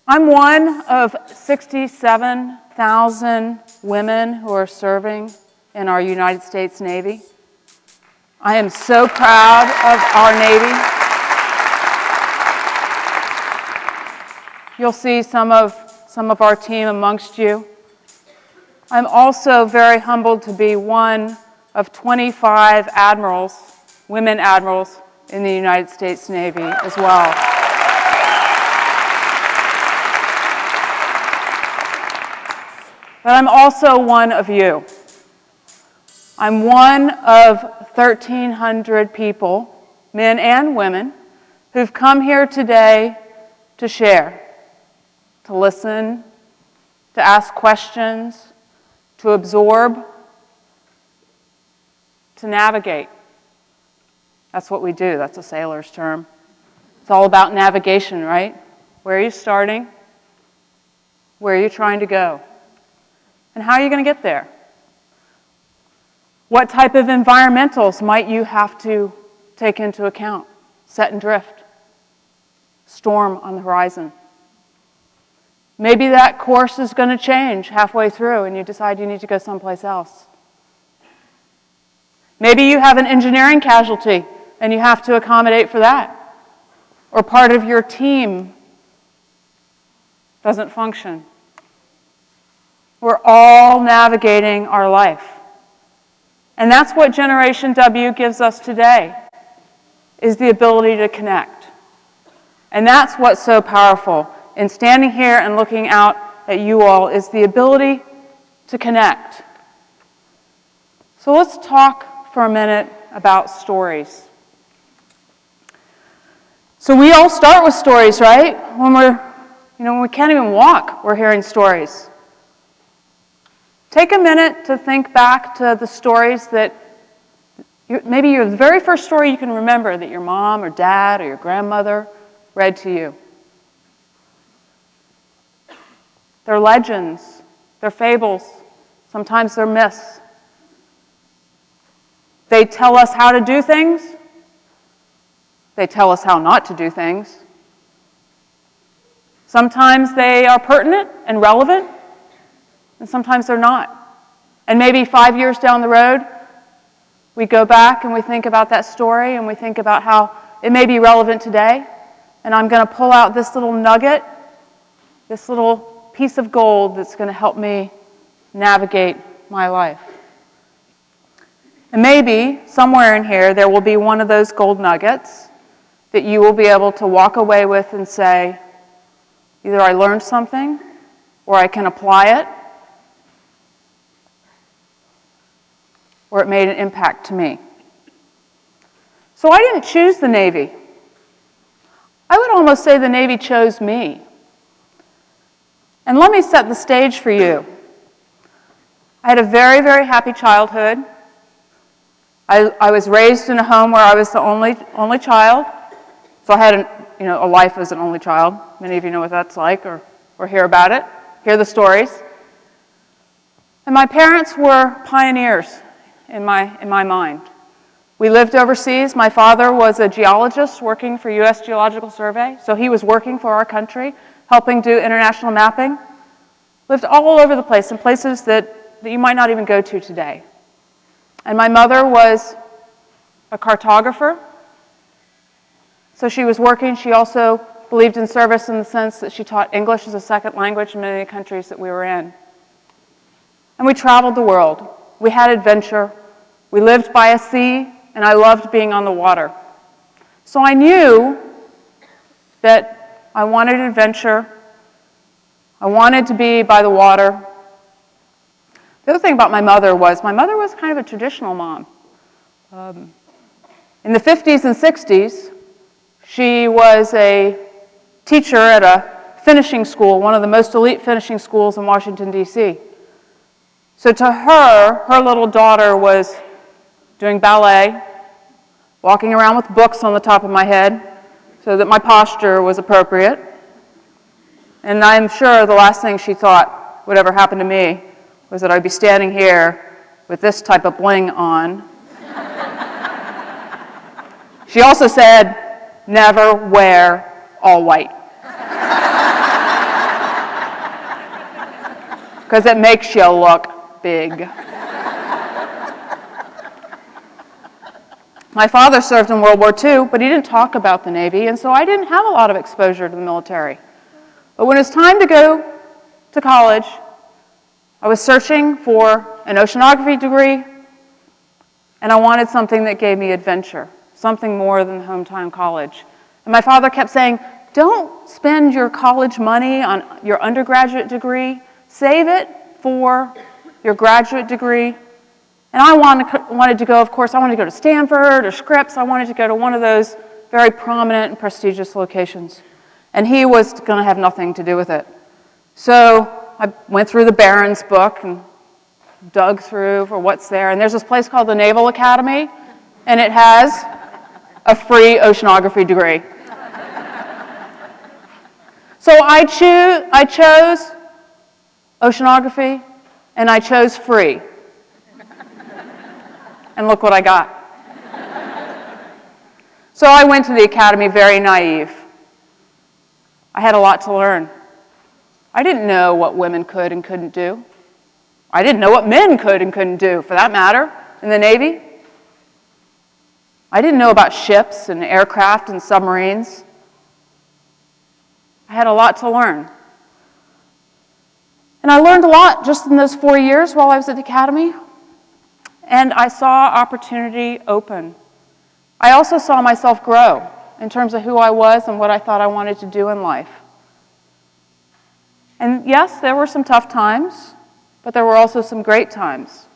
I'm one of 67,000 women who are serving in our United States Navy. I am so proud of our Navy. You'll see some of our team amongst you. I'm also very humbled to be one of 25 admirals, women admirals, in the United States Navy as well. But I'm also one of you. I'm one of 1,300 people, men and women, who've come here today to share, to listen, to ask questions, to absorb, to navigate. That's what we do. That's a sailor's term. It's all about navigation, right? Where are you starting? Where are you trying to go? And how are you going to get there? What type of environmentals might you have to take into account? Set and drift. Storm on the horizon. Maybe that course is going to change halfway through and you decide you need to go someplace else. Maybe you have an engineering casualty and you have to accommodate for that. Or part of your team doesn't function. We're all navigating our life. And that's what Generation W gives us today, is the ability to connect. And that's what's so powerful in standing here and looking out at you all, is the ability to connect. So let's talk for a minute about stories. So we all start with stories, right? When we can't even walk, we're hearing stories. Take a minute to think back to the stories that, maybe the very first story you can remember that your mom or dad or your grandmother read to you. They're legends, they're fables, sometimes they're myths. They tell us how to do things. They tell us how not to do things. Sometimes they are pertinent and relevant, and sometimes they're not. And maybe 5 years down the road, we go back and we think about that story and we think about how it may be relevant today, and I'm going to pull out this little nugget, this little piece of gold that's going to help me navigate my life. And maybe somewhere in here there will be one of those gold nuggets that you will be able to walk away with and say, either I learned something or I can apply it, or it made an impact to me. So I didn't choose the Navy. I would almost say the Navy chose me. And let me set the stage for you. I had a very, very happy childhood. I was raised in a home where I was the only child. So I had a life as an only child. Many of you know what that's like or hear about it, hear the stories. And my parents were pioneers in my mind. We lived overseas. My father was a geologist working for U.S. Geological Survey, so he was working for our country, helping do international mapping. Lived all over the place, in places that you might not even go to today. And my mother was a cartographer. So she was working. She also believed in service in the sense that she taught English as a second language in many of the countries that we were in. And we traveled the world. We had adventure. We lived by a sea, and I loved being on the water. So I knew that I wanted adventure. I wanted to be by the water. The other thing about my mother was kind of a traditional mom. In the 50s and 60s, she was a teacher at a finishing school, one of the most elite finishing schools in Washington, D.C. So to her little daughter was doing ballet, walking around with books on the top of my head so that my posture was appropriate. And I'm sure the last thing she thought would ever happen to me was that I'd be standing here with this type of bling on. She also said, never wear all white. because it makes you look big. My father served in World War II, but he didn't talk about the Navy, and so I didn't have a lot of exposure to the military. But when it was time to go to college, I was searching for an oceanography degree, and I wanted something that gave me adventure, something more than hometown college. And my father kept saying, don't spend your college money on your undergraduate degree, save it for your graduate degree. And I wanted to go, of course, I wanted to go to Stanford or Scripps. I wanted to go to one of those very prominent and prestigious locations. And he was going to have nothing to do with it. So I went through the Barron's book and dug through for what's there. And there's this place called the Naval Academy, and it has a free oceanography degree. So I chose oceanography, and I chose free. And look what I got. So I went to the academy very naive. I had a lot to learn. I didn't know what women could and couldn't do. I didn't know what men could and couldn't do, for that matter, in the Navy. I didn't know about ships and aircraft and submarines. I had a lot to learn. And I learned a lot just in those 4 years while I was at the academy. And I saw opportunity open. I also saw myself grow in terms of who I was and what I thought I wanted to do in life. And yes, there were some tough times, but there were also some great times.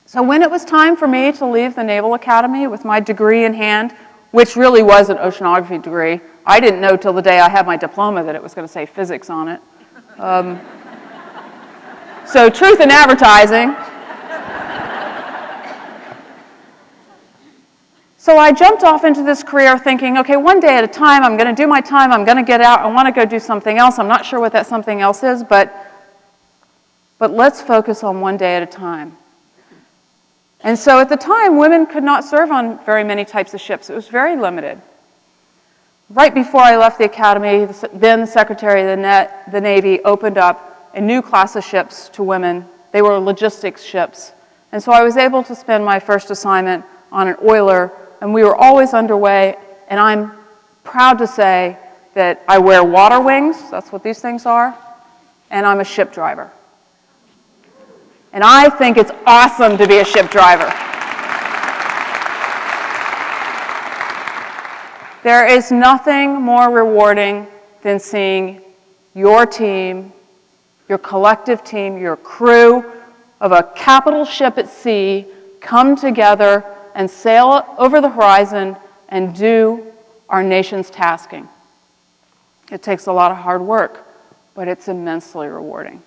So when it was time for me to leave the Naval Academy with my degree in hand, which really was an oceanography degree, I didn't know till the day I had my diploma that it was going to say physics on it. So truth in advertising. So I jumped off into this career thinking, okay, one day at a time, I'm going to do my time, I'm going to get out, I want to go do something else. I'm not sure what that something else is, but let's focus on one day at a time. And so at the time, women could not serve on very many types of ships. It was very limited. Right before I left the academy, then the Secretary of the Navy opened up a new class of ships to women. They were logistics ships. And so I was able to spend my first assignment on an oiler, and we were always underway, and I'm proud to say that I wear water wings, that's what these things are, and I'm a ship driver. And I think it's awesome to be a ship driver. There is nothing more rewarding than seeing your team, your collective team, your crew of a capital ship at sea come together and sail over the horizon and do our nation's tasking. It takes a lot of hard work, but it's immensely rewarding.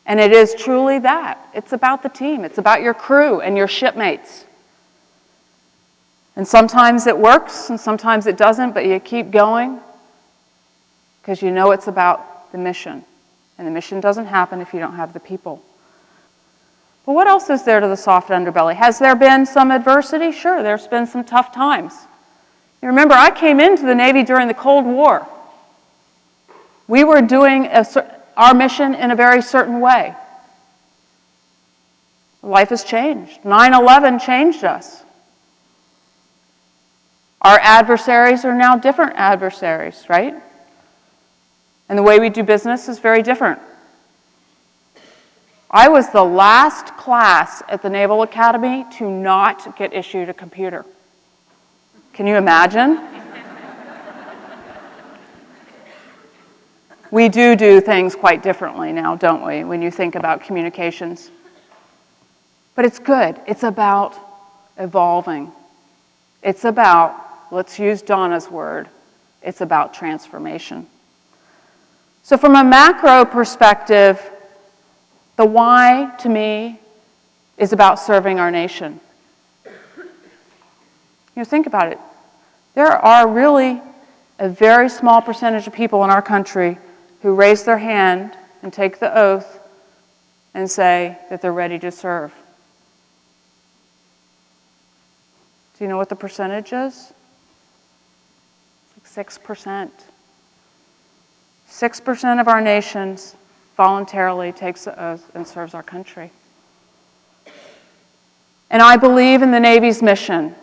And it is truly that. It's about the team. It's about your crew and your shipmates. And sometimes it works and sometimes it doesn't, but you keep going because you know it's about the mission. And the mission doesn't happen if you don't have the people. But what else is there to the soft underbelly? Has there been some adversity? Sure, there's been some tough times. You remember, I came into the Navy during the Cold War. We were doing our mission in a very certain way. Life has changed. 9/11 changed us. Our adversaries are now different adversaries, right? And the way we do business is very different. I was the last class at the Naval Academy to not get issued a computer. Can you imagine? We do things quite differently now, don't we, when you think about communications. But it's good. It's about evolving. It's about, let's use Donna's word, it's about transformation. So from a macro perspective, the why, to me, is about serving our nation. Think about it. There are really a very small percentage of people in our country who raise their hand and take the oath and say that they're ready to serve. Do you know what the percentage is? It's like 6%. 6% of our nation's voluntarily takes the oath and serves our country. And I believe in the Navy's mission.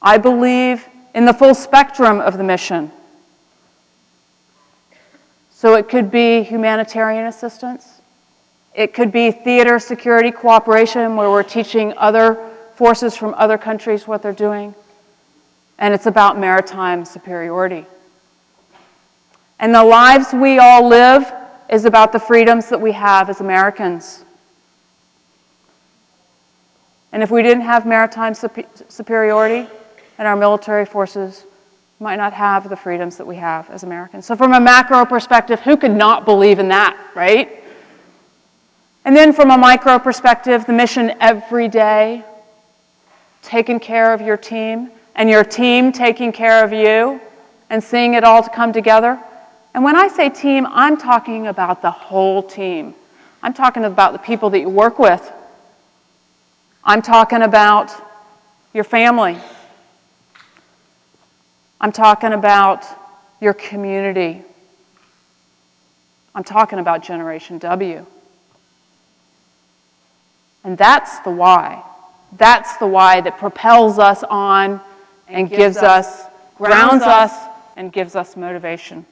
I believe in the full spectrum of the mission. So it could be humanitarian assistance. It could be theater security cooperation, where we're teaching other forces from other countries what they're doing. And it's about maritime superiority. And the lives we all live is about the freedoms that we have as Americans. And if we didn't have maritime superiority in our military forces, we might not have the freedoms that we have as Americans. So from a macro perspective, who could not believe in that, right? And then from a micro perspective, the mission every day, taking care of your team, and your team taking care of you, and seeing it all to come together. And when I say team, I'm talking about the whole team. I'm talking about the people that you work with. I'm talking about your family. I'm talking about your community. I'm talking about Generation W. And that's the why. That's the why that propels us on and gives us, grounds us, and gives us motivation.